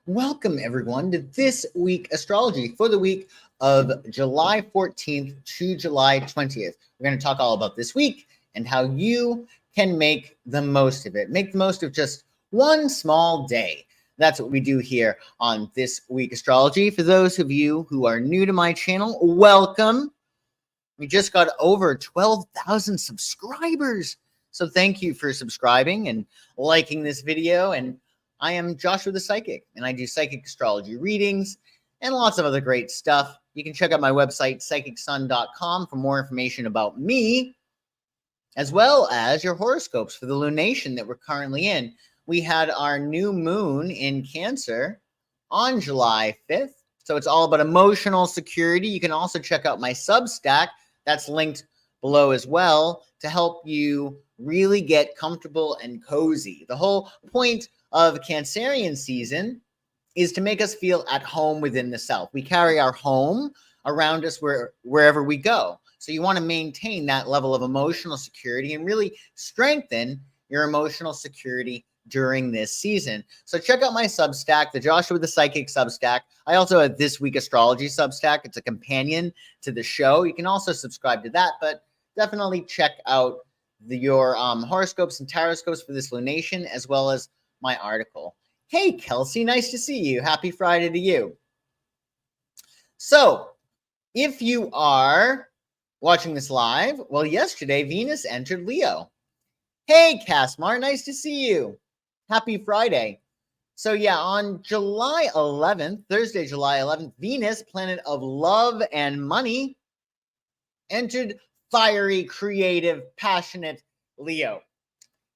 Welcome everyone to this week astrology for the week of July 14th to July 20th. We're going to talk all about this week and how you can make the most of it. Make the most of just one small day. That's what we do here on this week astrology. For those of you who are new to my channel, welcome. We just got over 12,000 subscribers. So thank you for subscribing and liking this video. And I am Joshua the Psychic, and I do psychic astrology readings and lots of other great stuff. You can check out my website, psychicsun.com, for more information about me, as well as your horoscopes for the lunation that we're currently in. We had our new moon in Cancer on July 5th, so it's all about emotional security. You can also check out my Substack. That's linked below as well to help you really get comfortable and cozy. The whole point of Cancerian season is to make us feel at home within the self. We carry our home around us wherever we go. So you want to maintain that level of emotional security and really strengthen your emotional security during this season. So check out my Substack, the Joshua the Psychic Substack. I also have This Week Astrology Substack. It's a companion to the show. You can also subscribe to that, but definitely check out your horoscopes and tarotscopes for this lunation, as well as my article. Hey, Kelsey, nice to see you. Happy Friday to you. So, if you are watching this live, well, yesterday Venus entered Leo. Hey, Casmar, nice to see you. Happy Friday. So, yeah, on July 11th, Thursday, July 11th, Venus, planet of love and money, entered fiery, creative, passionate Leo.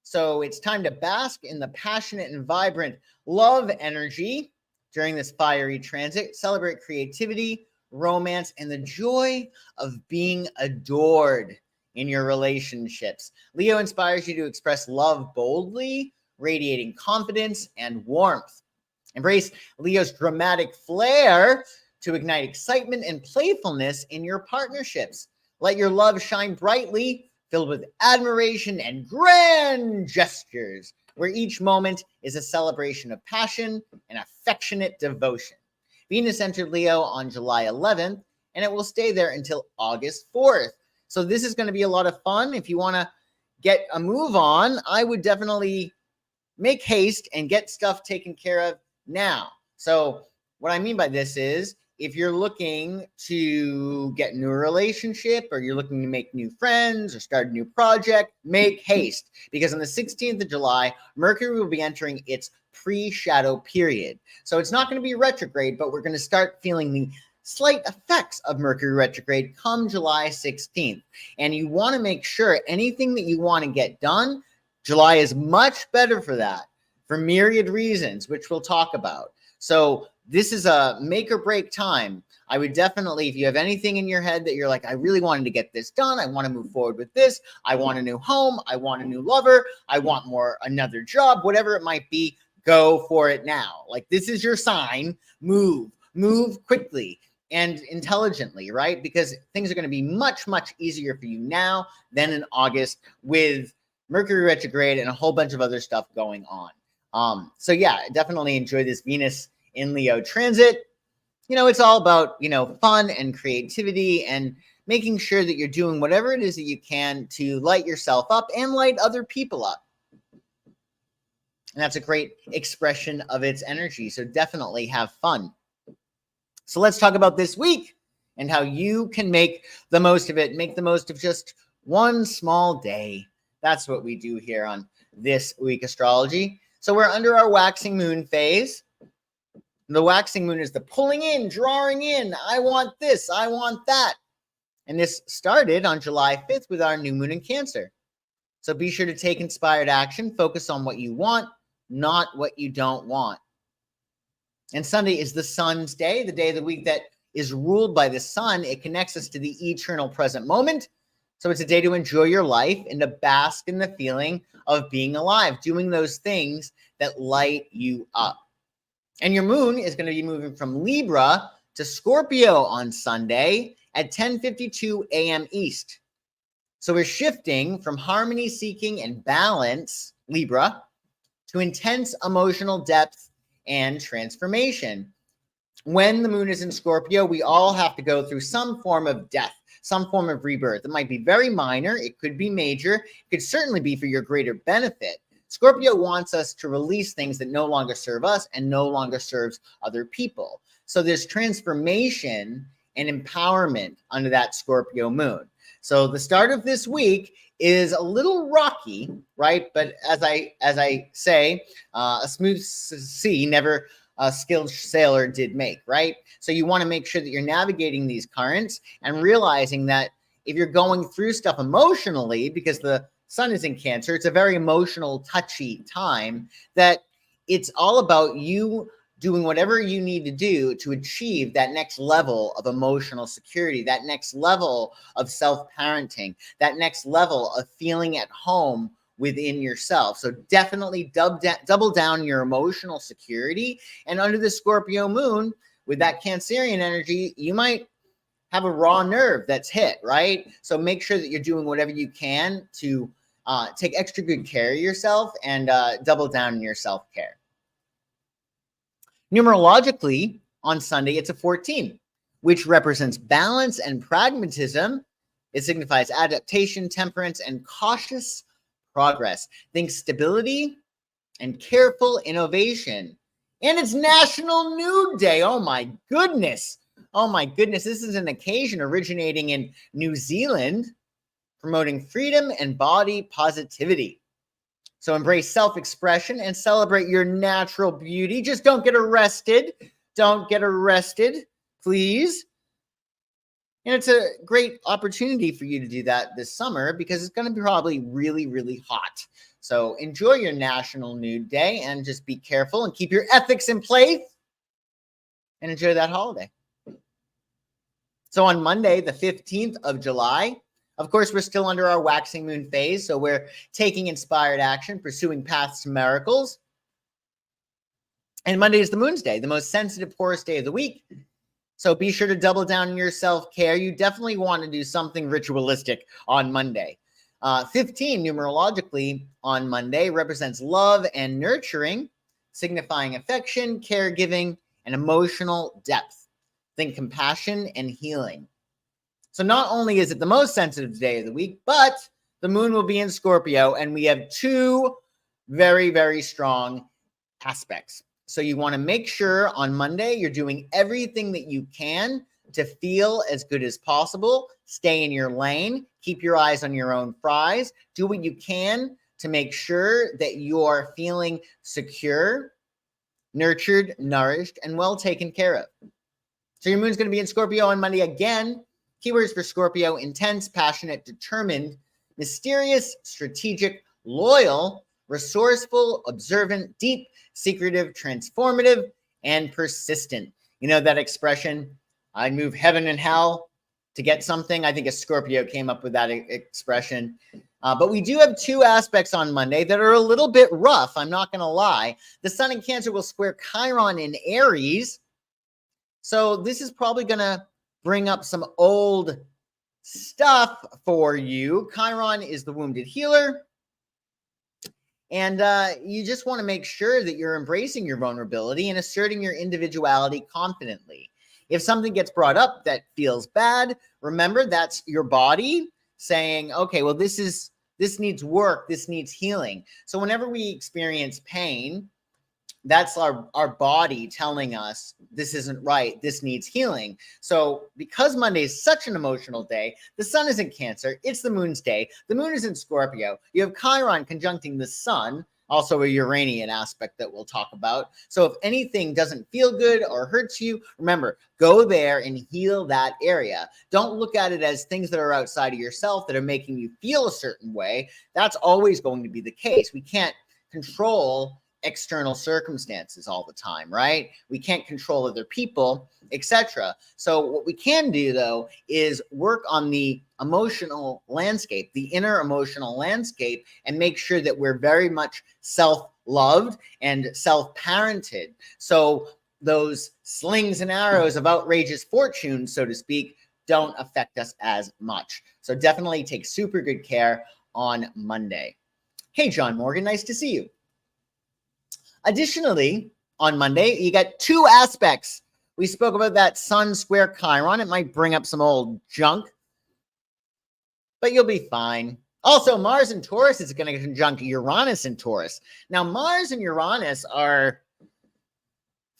So it's time to bask in the passionate and vibrant love energy during this fiery transit. Celebrate creativity, romance, and the joy of being adored in your relationships. Leo inspires you to express love boldly, radiating confidence and warmth. Embrace Leo's dramatic flair to ignite excitement and playfulness in your partnerships. Let your love shine brightly, filled with admiration and grand gestures, where each moment is a celebration of passion and affectionate devotion. Venus entered Leo on July 11th, and it will stay there until August 4th. So this is going to be a lot of fun. If you want to get a move on, I would definitely make haste and get stuff taken care of now. So what I mean by this is, if you're looking to get a new relationship, or you're looking to make new friends or start a new project, make haste, because on the 16th of July, Mercury will be entering its pre-shadow period. So it's not going to be retrograde, but we're going to start feeling the slight effects of Mercury retrograde come July 16th. And you want to make sure anything that you want to get done, July is much better for that, for myriad reasons, which we'll talk about. So this is a make or break time. I would definitely, if you have anything in your head that you're like, I really wanted to get this done, I want to move forward with this, I want a new home, I want a new lover, I want another job, whatever it might be, go for it now. Like, this is your sign. Move quickly and intelligently, right? Because things are going to be much, much easier for you now than in August, with Mercury retrograde and a whole bunch of other stuff going on. So yeah, definitely enjoy this Venus in Leo transit. You know, it's all about, fun and creativity and making sure that you're doing whatever it is that you can to light yourself up and light other people up. And that's a great expression of its energy. So definitely have fun. So let's talk about this week and how you can make the most of it. Make the most of just one small day. That's what we do here on This Week Astrology. So we're under our waxing moon phase. The waxing moon is the pulling in, drawing in. I want this, I want that. And this started on July 5th with our new moon in Cancer. So be sure to take inspired action. Focus on what you want, not what you don't want. And Sunday is the sun's day, the day of the week that is ruled by the sun. It connects us to the eternal present moment. So it's a day to enjoy your life and to bask in the feeling of being alive, doing those things that light you up. And your moon is going to be moving from Libra to Scorpio on Sunday at 10:52 a.m. East. So we're shifting from harmony seeking and balance, Libra, to intense emotional depth and transformation. When the moon is in Scorpio, we all have to go through some form of death, some form of rebirth. It might be very minor. It could be major. It could certainly be for your greater benefit. Scorpio wants us to release things that no longer serve us and no longer serves other people. So there's transformation and empowerment under that Scorpio moon. So the start of this week is a little rocky, right? But as I say, a smooth sea never a skilled sailor did make, right? So you want to make sure that you're navigating these currents and realizing that if you're going through stuff emotionally, because the sun is in Cancer, it's a very emotional, touchy time, that it's all about you doing whatever you need to do to achieve that next level of emotional security, that next level of self-parenting, that next level of feeling at home within yourself. So definitely double down your emotional security. And under the Scorpio moon, with that Cancerian energy, you might have a raw nerve that's hit, right? So make sure that you're doing whatever you can to take extra good care of yourself and double down on your self-care. Numerologically, on Sunday, it's a 14, which represents balance and pragmatism. It signifies adaptation, temperance, and cautious progress. Think stability and careful innovation. And it's National Nude Day. Oh my goodness. Oh my goodness. This is an occasion originating in New Zealand, promoting freedom and body positivity. So embrace self-expression and celebrate your natural beauty. Just don't get arrested. Don't get arrested, please. And it's a great opportunity for you to do that this summer because it's going to be probably really, really hot. So enjoy your National Nude Day and just be careful and keep your ethics in place and enjoy that holiday. So on Monday, the 15th of July, of course, we're still under our waxing moon phase. So we're taking inspired action, pursuing paths to miracles. And Monday is the Moon's Day, the most sensitive, porous day of the week. So be sure to double down on your self-care. You definitely want to do something ritualistic on Monday. 15 numerologically on Monday represents love and nurturing, signifying affection, caregiving, and emotional depth. Think compassion and healing. So not only is it the most sensitive day of the week, but the moon will be in Scorpio, and we have two very, very strong aspects. So you want to make sure on Monday you're doing everything that you can to feel as good as possible. Stay in your lane. Keep your eyes on your own prize. Do what you can to make sure that you're feeling secure, nurtured, nourished, and well taken care of. So your moon's going to be in Scorpio on Monday again. Keywords for Scorpio: intense, passionate, determined, mysterious, strategic, loyal, resourceful, observant, deep, secretive, transformative, and persistent. You know that expression, I'd move heaven and hell to get something? I think a Scorpio came up with that expression. But we do have two aspects on Monday that are a little bit rough. I'm not going to lie. The sun in Cancer will square Chiron in Aries. So this is probably going to bring up some old stuff for you. Chiron is the wounded healer. And you just want to make sure that you're embracing your vulnerability and asserting your individuality confidently. If something gets brought up that feels bad, remember that's your body saying, okay, well, this needs work, this needs healing. So whenever we experience pain, that's our body telling us this isn't right, this needs healing. So because Monday is such an emotional day, the sun is in Cancer, it's the moon's day, the moon is in Scorpio, you have Chiron conjuncting the sun, also a Uranian aspect that we'll talk about. So if anything doesn't feel good or hurts you, remember, go there and heal that area. Don't look at it as things that are outside of yourself that are making you feel a certain way. That's always going to be the case. We can't control external circumstances all the time, right? We can't control other people, etc. So what we can do, though, is work on the emotional landscape, the inner emotional landscape, and make sure that we're very much self-loved and self-parented. So those slings and arrows of outrageous fortune, so to speak, don't affect us as much. So definitely take super good care on Monday. Hey, John Morgan, nice to see you. Additionally, on Monday. You got 2 aspects. We spoke about that Sun square Chiron. It might bring up some old junk, but you'll be fine. Also, Mars in Taurus is going to conjunct Uranus in Taurus. Now, Mars and Uranus are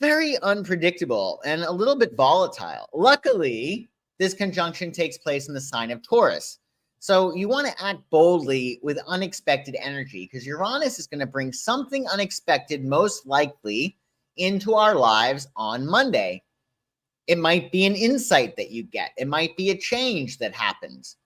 very unpredictable and a little bit volatile. Luckily, this conjunction takes place in the sign of Taurus. So you want to act boldly with unexpected energy because Uranus is going to bring something unexpected, most likely, into our lives on Monday. It might be an insight that you get. It might be a change that happens.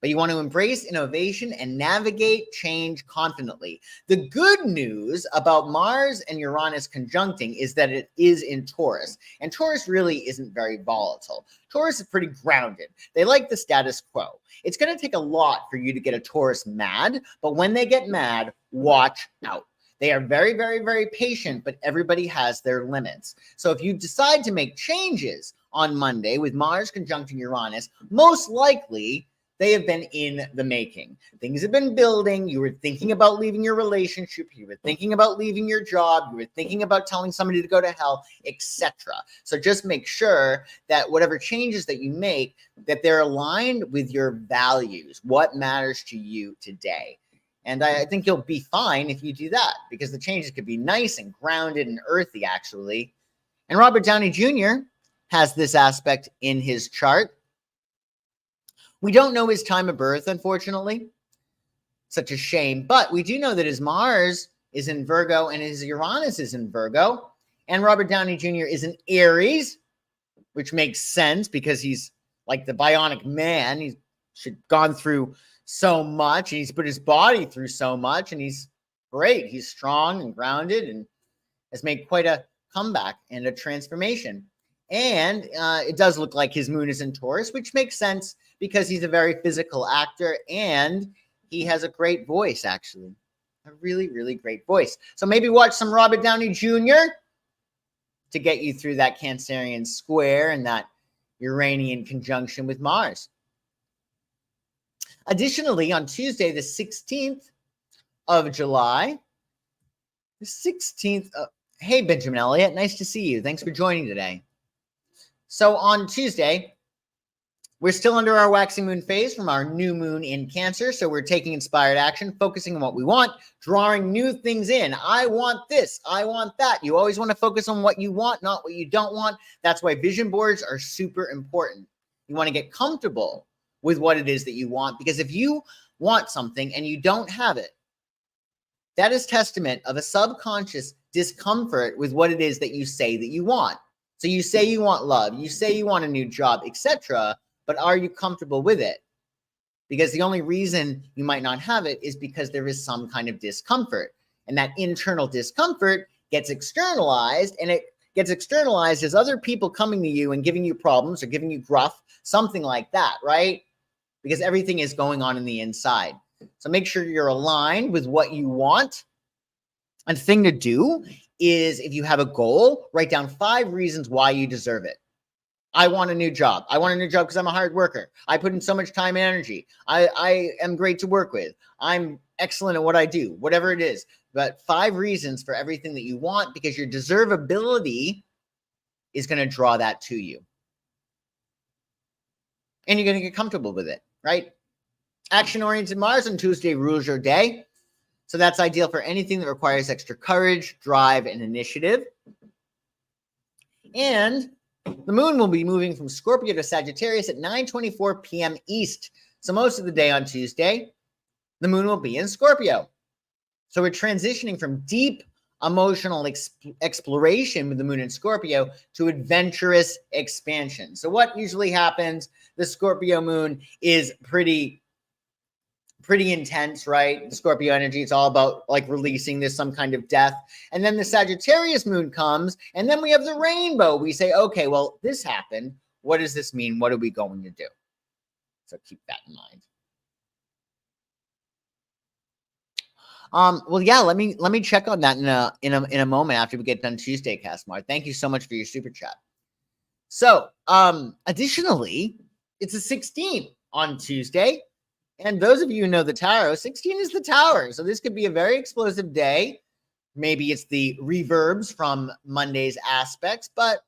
But you want to embrace innovation and navigate change confidently. The good news about Mars and Uranus conjuncting is that it is in Taurus. And Taurus really isn't very volatile. Taurus is pretty grounded. They like the status quo. It's going to take a lot for you to get a Taurus mad, but when they get mad, watch out. They are very, very, very patient, but everybody has their limits. So if you decide to make changes on Monday with Mars conjuncting Uranus, most likely they have been in the making. Things have been building. You were thinking about leaving your relationship. You were thinking about leaving your job. You were thinking about telling somebody to go to hell, etc. So just make sure that whatever changes that you make, that they're aligned with your values, what matters to you today. And I think you'll be fine if you do that because the changes could be nice and grounded and earthy, actually. And Robert Downey Jr. has this aspect in his chart. We don't know his time of birth, unfortunately. Such a shame. But we do know that his Mars is in Virgo and his Uranus is in Virgo. And Robert Downey Jr. is in Aries, which makes sense because he's like the bionic man. He's gone through so much. And he's put his body through so much. And he's great. He's strong and grounded and has made quite a comeback and a transformation. And it does look like his moon is in Taurus, which makes sense because he's a very physical actor and he has a great voice, actually. A really, really great voice. So maybe watch some Robert Downey Jr. to get you through that Cancerian square and that Uranian conjunction with Mars. Additionally, on Tuesday, the 16th of July, hey, Benjamin Elliott, nice to see you. Thanks for joining today. So on Tuesday, we're still under our waxing moon phase from our new moon in Cancer. So we're taking inspired action, focusing on what we want, drawing new things in. I want this. I want that. You always want to focus on what you want, not what you don't want. That's why vision boards are super important. You want to get comfortable with what it is that you want, because if you want something and you don't have it, that is testament of a subconscious discomfort with what it is that you say that you want. So you say you want love, you say you want a new job, etc., but are you comfortable with it? Because the only reason you might not have it is because there is some kind of discomfort. And that internal discomfort gets externalized, and it gets externalized as other people coming to you and giving you problems or giving you gruff, something like that, right? Because everything is going on in the inside. So make sure you're aligned with what you want. And the thing to do is, if you have a goal, write down 5 reasons why you deserve it. I want a new job. I want a new job because I'm a hard worker. I put in so much time and energy. I am great to work with. I'm excellent at what I do, whatever it is. But 5 reasons for everything that you want, because your deservability is going to draw that to you. And you're going to get comfortable with it, right? Action-oriented Mars on Tuesday rules your day. So that's ideal for anything that requires extra courage, drive, and initiative. And the moon will be moving from Scorpio to Sagittarius at 9:24 p.m. East. So most of the day on Tuesday, the moon will be in Scorpio. So we're transitioning from deep emotional exploration with the moon in Scorpio to adventurous expansion. So what usually happens, the Scorpio moon is pretty intense, right? The Scorpio energy, it's all about like releasing this, some kind of death. And then the Sagittarius moon comes, and then we have the rainbow. We say, okay, well, this happened. What does this mean? What are we going to do? So keep that in mind. Well, yeah, let me check on that in a moment after we get done Tuesday, Casmar. Thank you so much for your super chat. So, additionally, it's a 16 on Tuesday. And those of you who know the tarot, 16 is the tower. So this could be a very explosive day. maybe it's the reverbs from Monday's aspects, but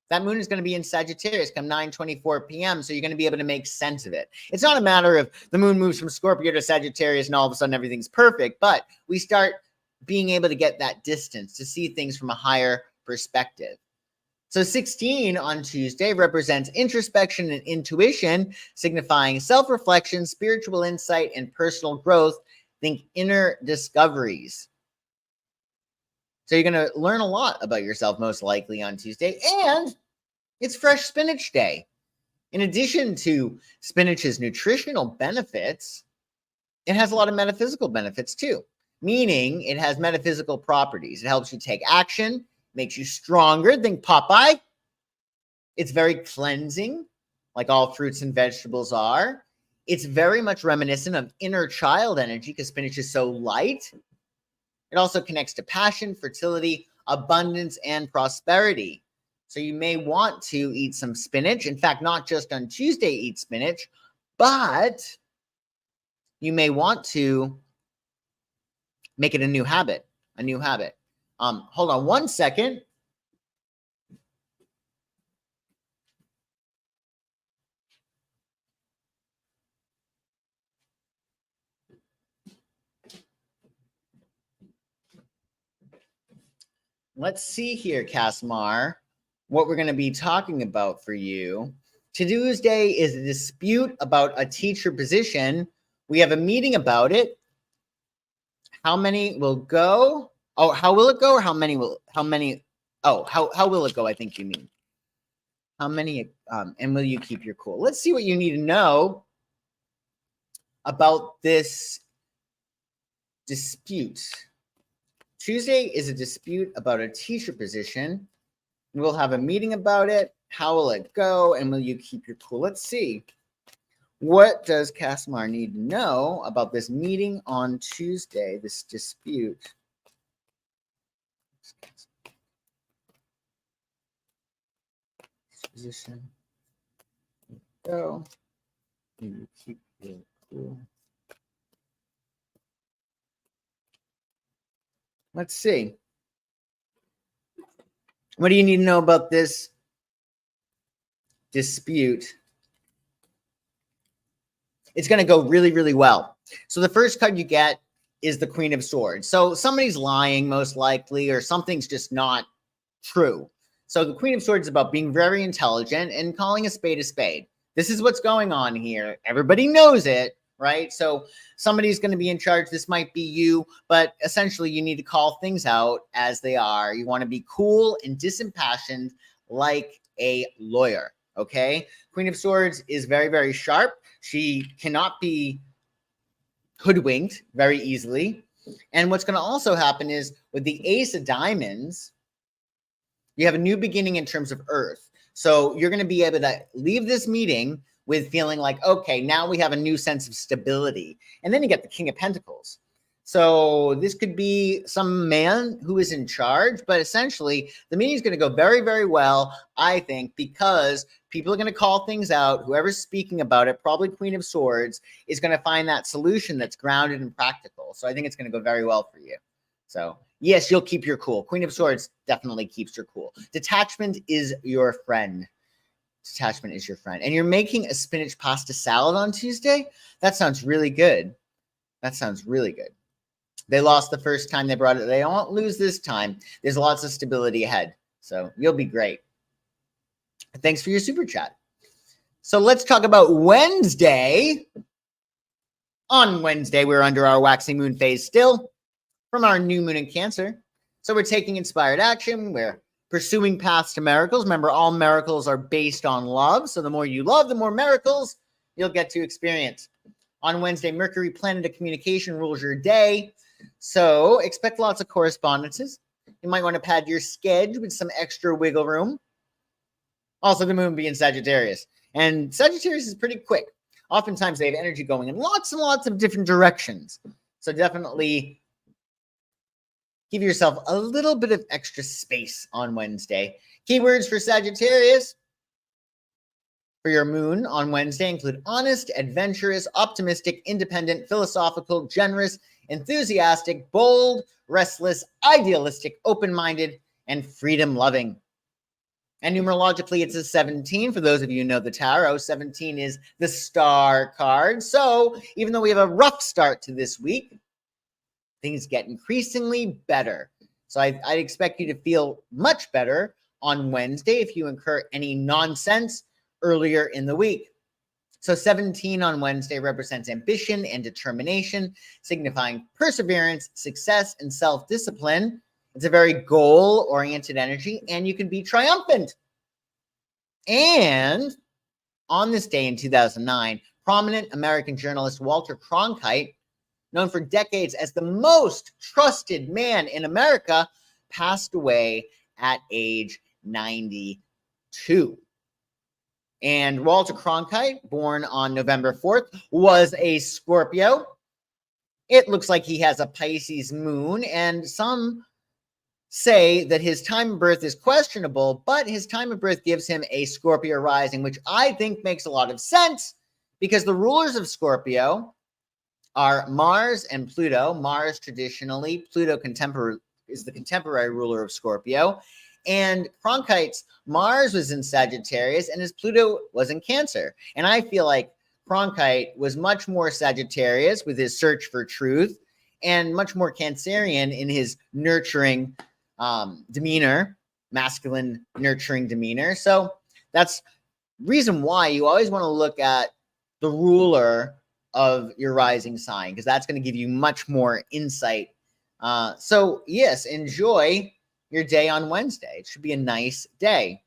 that moon is going to be in Sagittarius come 9:24 p.m. So you're going to be able to make sense of it. It's not a matter of the moon moves from Scorpio to Sagittarius and all of a sudden everything's perfect, but we start being able to get that distance to see things from a higher perspective. So 16 on Tuesday represents introspection and intuition, signifying self-reflection, spiritual insight, and personal growth. Think inner discoveries. So you're going to learn a lot about yourself most likely on Tuesday. And it's Fresh Spinach Day. In addition to spinach's nutritional benefits, it has a lot of metaphysical benefits too, meaning it has metaphysical properties. It helps you take action, makes you stronger. Think Popeye. It's very cleansing, like all fruits and vegetables are. It's very much reminiscent of inner child energy because spinach is so light. It also connects to passion, fertility, abundance, and prosperity. So you may want to eat some spinach. In fact, not just on Tuesday eat spinach, but you may want to make it a new habit, Hold on one second. Let's see here, Casmar, what we're going to be talking about for you. Tuesday is a dispute about a teacher position. We have a meeting about it. How many will go? Oh, how will it go? Or how many will it go? I think you mean. How many, and will you keep your cool? Let's see what you need to know about this dispute. Tuesday is a dispute about a teacher position. We'll have a meeting about it. How will it go? And will you keep your cool? Let's see. What does Casmar need to know about this meeting on Tuesday, this dispute? Position. Go. You keep your cool. Let's see. What do you need to know about this dispute? It's going to go really, really well. So the first card you get is the Queen of Swords. So somebody's lying most likely, or something's just not true. So the Queen of Swords is about being very intelligent and calling a spade a spade. This is what's going on here. Everybody knows it, right? So somebody's going to be in charge. This might be you, but essentially you need to call things out as they are. You want to be cool and disimpassioned like a lawyer, okay? Queen of Swords is very, very sharp. She cannot be hoodwinked very easily. And what's going to also happen is with the Ace of Diamonds, you have a new beginning in terms of Earth. So you're going to be able to leave this meeting with feeling like, okay, now we have a new sense of stability. And then you get the King of Pentacles. So this could be some man who is in charge, but essentially the meeting is going to go very, very well, I think, because people are going to call things out. Whoever's speaking about it, probably Queen of Swords, is going to find that solution that's grounded and practical. So I think it's going to go very well for you. So yes, you'll keep your cool. Queen of Swords definitely keeps your cool. Detachment is your friend. Detachment is your friend. And you're making a spinach pasta salad on Tuesday? That sounds really good. That sounds really good. They lost the first time they brought it. They won't lose this time. There's lots of stability ahead. So you'll be great. Thanks for your super chat. So let's talk about Wednesday. On Wednesday, we're under our waxing moon phase still from our new moon in Cancer. So we're taking inspired action. We're pursuing paths to miracles. Remember, all miracles are based on love. So the more you love, the more miracles you'll get to experience. On Wednesday, Mercury, planet of communication, rules your day. So expect lots of correspondences. You might want to pad your schedule with some extra wiggle room. Also, the moon will be in Sagittarius. And Sagittarius is pretty quick. Oftentimes, they have energy going in lots and lots of different directions. So definitely give yourself a little bit of extra space on Wednesday. Keywords for Sagittarius for your moon on Wednesday include honest, adventurous, optimistic, independent, philosophical, generous, enthusiastic, bold, restless, idealistic, open-minded, and freedom-loving. And numerologically, it's a 17. For those of you who know the tarot, 17 is the star card. So even though we have a rough start to this week, things get increasingly better. So I'd expect you to feel much better on Wednesday if you incur any nonsense earlier in the week. So 17 on Wednesday represents ambition and determination, signifying perseverance, success, and self-discipline. It's a very goal-oriented energy, and you can be triumphant. And on this day in 2009, prominent American journalist Walter Cronkite, known for decades as the most trusted man in America, passed away at age 92. And Walter Cronkite, born on November 4th, was a Scorpio. It looks like he has a Pisces moon, and some say that his time of birth is questionable, but his time of birth gives him a Scorpio rising, which I think makes a lot of sense because the rulers of Scorpio are Mars and Pluto. Mars traditionally, Pluto is the contemporary ruler of Scorpio. And Cronkite's Mars was in Sagittarius and his Pluto was in Cancer. And I feel like Cronkite was much more Sagittarius with his search for truth and much more Cancerian in his nurturing demeanor, masculine nurturing demeanor. So that's reason why you always want to look at the ruler of your rising sign, because that's going to give you much more insight. So yes, enjoy your day on Wednesday. It should be a nice day.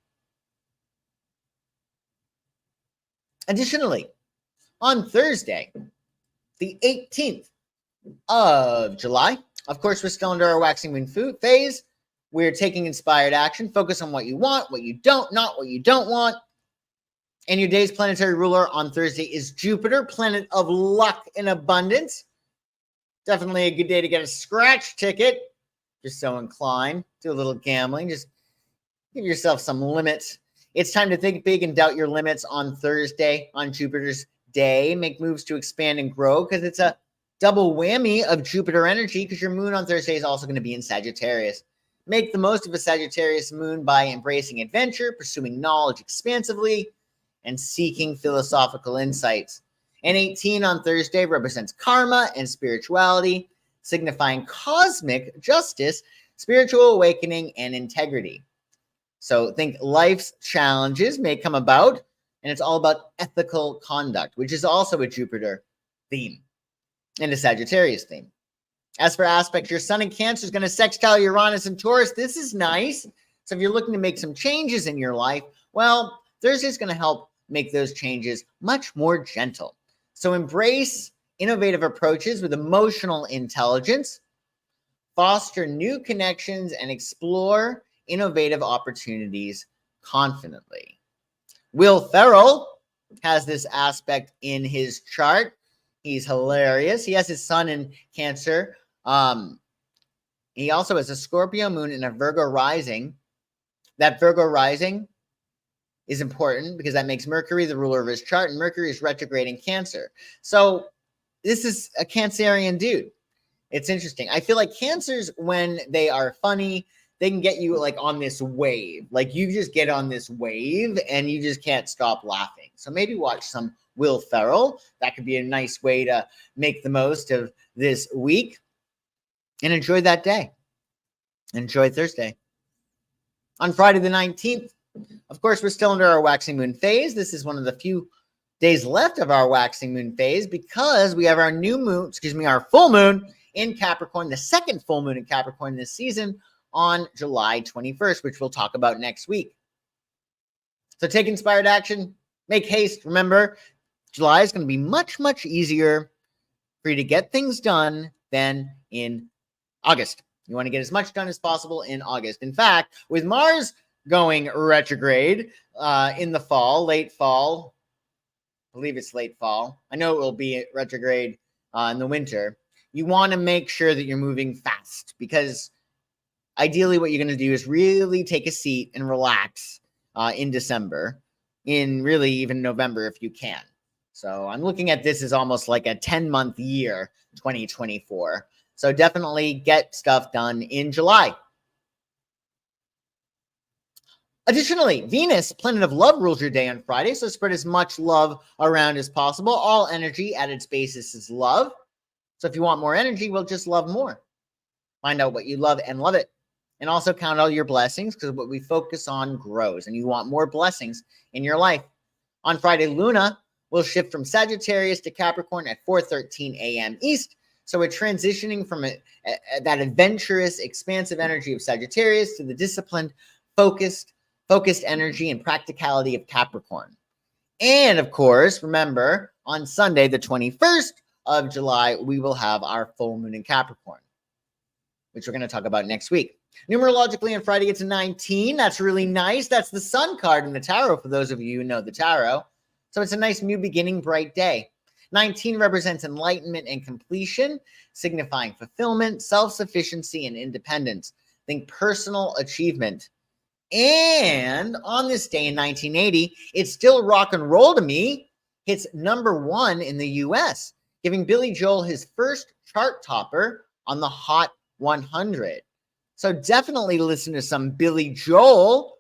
Additionally, on Thursday, the 18th of July, of course, we're still under our waxing moon phase. We're taking inspired action. Focus on what you want, what you don't, not what you don't want. And your day's planetary ruler on Thursday is Jupiter, planet of luck and abundance. Definitely a good day to get a scratch ticket. Just so inclined. Do a little gambling. Just give yourself some limits. It's time to think big and doubt your limits on Thursday, on Jupiter's day. Make moves to expand and grow because it's a double whammy of Jupiter energy because your moon on Thursday is also going to be in Sagittarius. Make the most of a Sagittarius moon by embracing adventure, pursuing knowledge expansively, and seeking philosophical insights. And 18 on Thursday represents karma and spirituality, signifying cosmic justice, spiritual awakening, and integrity. So think life's challenges may come about, and it's all about ethical conduct, which is also a Jupiter theme and a Sagittarius theme. As for aspects, your sun in Cancer is going to sextile Uranus and Taurus. This is nice. So if you're looking to make some changes in your life, well, Thursday is going to help make those changes much more gentle. So embrace innovative approaches with emotional intelligence, foster new connections, and explore innovative opportunities confidently. Will Ferrell has this aspect in his chart. He's hilarious. He has his sun in Cancer. He also has a Scorpio moon and a Virgo rising. That Virgo rising is important because that makes Mercury the ruler of his chart, and Mercury is retrograde in Cancer. So this is a Cancerian dude. It's interesting. I feel like Cancers, when they are funny, they can get you like on this wave. Like you just get on this wave and you just can't stop laughing. So maybe watch some Will Ferrell. That could be a nice way to make the most of this week and enjoy that day. Enjoy Thursday. On Friday the 19th, of course, we're still under our waxing moon phase. This is one of the few days left of our waxing moon phase because we have our new moon, our full moon in Capricorn, the second full moon in Capricorn this season on July 21st, which we'll talk about next week. So take inspired action, make haste. Remember, July is going to be much, much easier for you to get things done than in August. You want to get as much done as possible in August. In fact, with Mars going retrograde in the fall, late fall, I believe it's late fall. I know it will be retrograde in the winter. You want to make sure that you're moving fast because ideally what you're going to do is really take a seat and relax in December, in really even November if you can. So I'm looking at this as almost like a 10-month year, 2024. So definitely get stuff done in July. Additionally, Venus, planet of love, rules your day on Friday, so spread as much love around as possible. All energy at its basis is love. So if you want more energy, well, just love more. Find out what you love and love it. And also count all your blessings, because what we focus on grows, and you want more blessings in your life. On Friday, Luna will shift from Sagittarius to Capricorn at 4:13 a.m. East. So we're transitioning from that adventurous, expansive energy of Sagittarius to the disciplined, focused energy and practicality of Capricorn. And of course, remember, on Sunday, the 21st of July, we will have our full moon in Capricorn, which we're going to talk about next week. Numerologically, on Friday, it's a 19. That's really nice. That's the sun card in the tarot, for those of you who know the tarot. So it's a nice new beginning, bright day. 19 represents enlightenment and completion, signifying fulfillment, self-sufficiency, and independence. Think personal achievement. And on this day in 1980, it's still rock and roll to me. Hits #1 in the US, giving Billy Joel his first chart topper on the Hot 100. So definitely listen to some Billy Joel.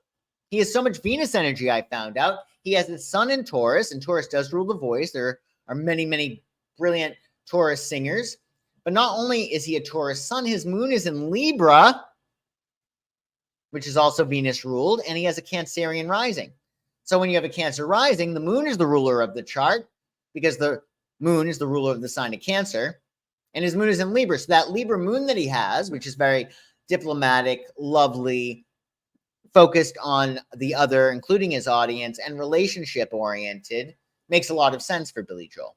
He has so much Venus energy, I found out. He has his sun in Taurus, and Taurus does rule the voice. There are many, many brilliant Taurus singers. But not only is he a Taurus sun, his moon is in Libra, which is also Venus ruled, and he has a Cancerian rising. So when you have a Cancer rising, the moon is the ruler of the chart, because the moon is the ruler of the sign of Cancer, and his moon is in Libra. So that Libra moon that he has, which is very diplomatic, lovely, focused on the other, including his audience, and relationship oriented, makes a lot of sense for Billy Joel.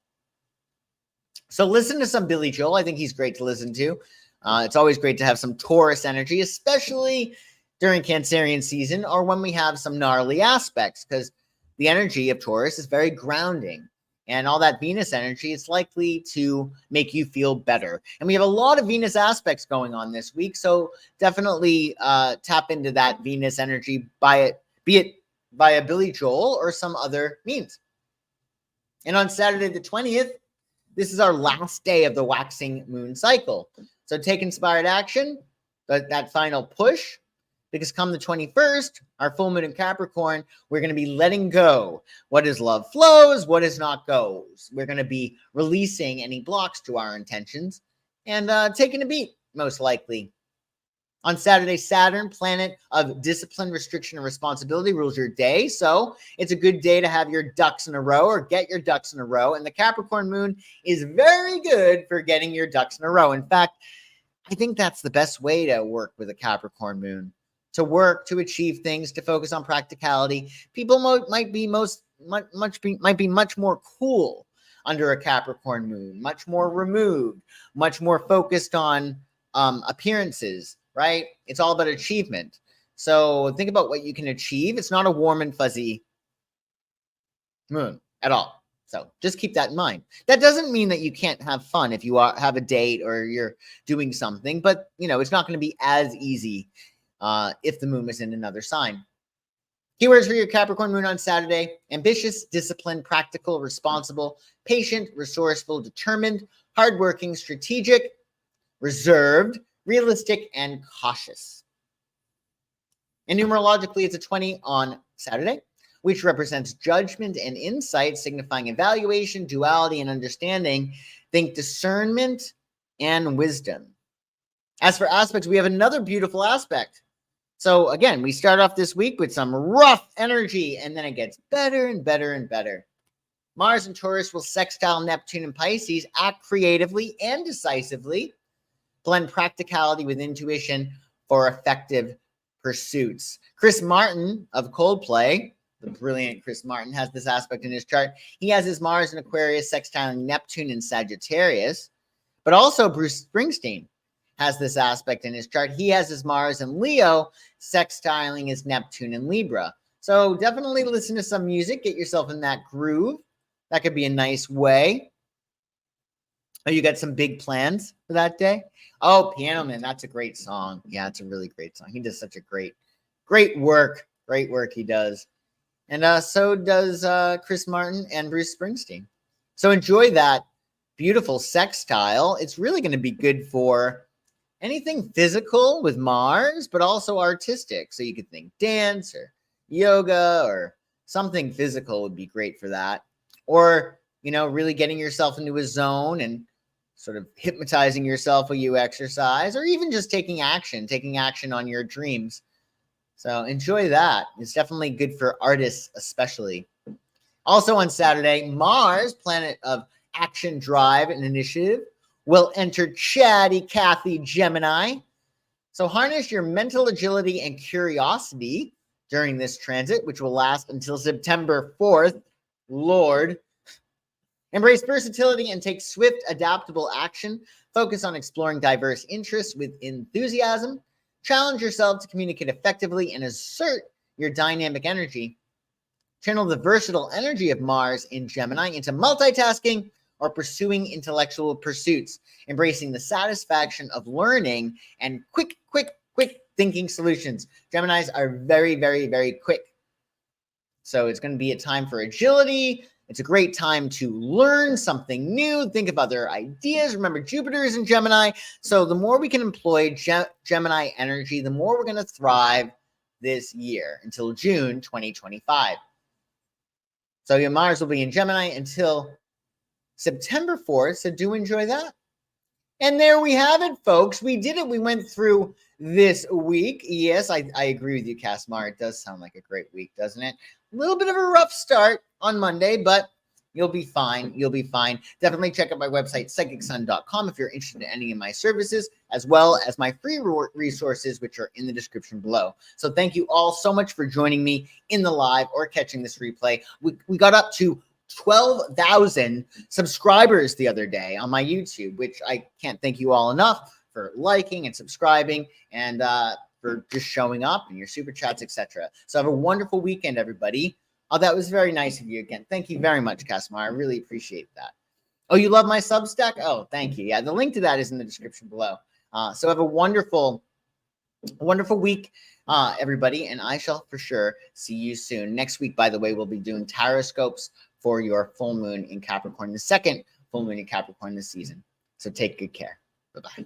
So listen to some Billy Joel. I think he's great to listen to. It's always great to have some Taurus energy, especially during Cancerian season, or when we have some gnarly aspects, because the energy of Taurus is very grounding, and all that Venus energy is likely to make you feel better. And we have a lot of Venus aspects going on this week, so definitely tap into that Venus energy, be it via Billy Joel or some other means. And on Saturday the 20th, this is our last day of the waxing moon cycle. So take inspired action, that final push, because come the 21st, our full moon in Capricorn, we're going to be letting go. What is love flows, what is not goes. We're going to be releasing any blocks to our intentions and taking a beat, most likely. On Saturday, Saturn, planet of discipline, restriction, and responsibility, rules your day. So it's a good day to have your ducks in a row, or get your ducks in a row. And the Capricorn moon is very good for getting your ducks in a row. In fact, I think that's the best way to work with a Capricorn moon. To work, to achieve things, to focus on practicality. People might be much more cool under a Capricorn moon, much more removed, much more focused on appearances, right? It's all about achievement. So think about what you can achieve. It's not a warm and fuzzy moon at all. So just keep that in mind. That doesn't mean that you can't have fun if you have a date or you're doing something, but it's not going to be as easy if the moon was in another sign. Keywords for your Capricorn moon on Saturday: ambitious, disciplined, practical, responsible, patient, resourceful, determined, hardworking, strategic, reserved, realistic, and cautious. And numerologically, it's a 20 on Saturday, which represents judgment and insight, signifying evaluation, duality, and understanding. Think discernment and wisdom. As for aspects, we have another beautiful aspect. So again, we start off this week with some rough energy, and then it gets better and better and better. Mars and Taurus will sextile Neptune and Pisces, act creatively and decisively, blend practicality with intuition for effective pursuits. Chris Martin of Coldplay, the brilliant Chris Martin, has this aspect in his chart. He has his Mars in Aquarius sextiling Neptune in Sagittarius, but also Bruce Springsteen has this aspect in his chart. He has his Mars in Leo sextiling his Neptune in Libra. So definitely listen to some music, get yourself in that groove. That could be a nice way. Oh, you got some big plans for that day? Oh, Piano Man, that's a great song. Yeah, it's a really great song. He does such a great work. Great work he does. And so does Chris Martin and Bruce Springsteen. So enjoy that beautiful sextile. It's really going to be good for anything physical with Mars, but also artistic. So you could think dance or yoga or something physical would be great for that. Or, really getting yourself into a zone and sort of hypnotizing yourself while you exercise, or even just taking action on your dreams. So enjoy that. It's definitely good for artists, especially. Also on Saturday, Mars, planet of action, drive, and initiative, will enter chatty Cathy Gemini. So harness your mental agility and curiosity during this transit, which will last until September 4th. Lord. Embrace versatility and take swift, adaptable action. Focus on exploring diverse interests with enthusiasm. Challenge yourself to communicate effectively and assert your dynamic energy. Channel the versatile energy of Mars in Gemini into multitasking or pursuing intellectual pursuits, embracing the satisfaction of learning and quick thinking solutions. Geminis are very, very, very quick. So it's going to be a time for agility. It's a great time to learn something new, think of other ideas. Remember, Jupiter is in Gemini. So the more we can employ Gemini energy, the more we're going to thrive this year until June 2025. So your Mars will be in Gemini until September 4th. So do enjoy that. And there we have it, folks. We did it. We went through this week. Yes, I agree with you, Casmar. It does sound like a great week, doesn't it? A little bit of a rough start on Monday, but you'll be fine. You'll be fine. Definitely check out my website, psychicsun.com, if you're interested in any of my services, as well as my free resources, which are in the description below. So thank you all so much for joining me in the live or catching this replay. We got up to 12,000 subscribers the other day on my YouTube, which I can't thank you all enough for liking and subscribing and for just showing up and your super chats, etc. So have a wonderful weekend, everybody. Oh, that was very nice of you again. Thank you very much, Casimir. I really appreciate that. Oh, you love my Substack? Oh, thank you. Yeah, the link to that is in the description below. So have a wonderful week, everybody, and I shall for sure see you soon. Next week, by the way, we'll be doing Tarotscopes for your full moon in Capricorn, the second full moon in Capricorn this season. So take good care. Bye-bye.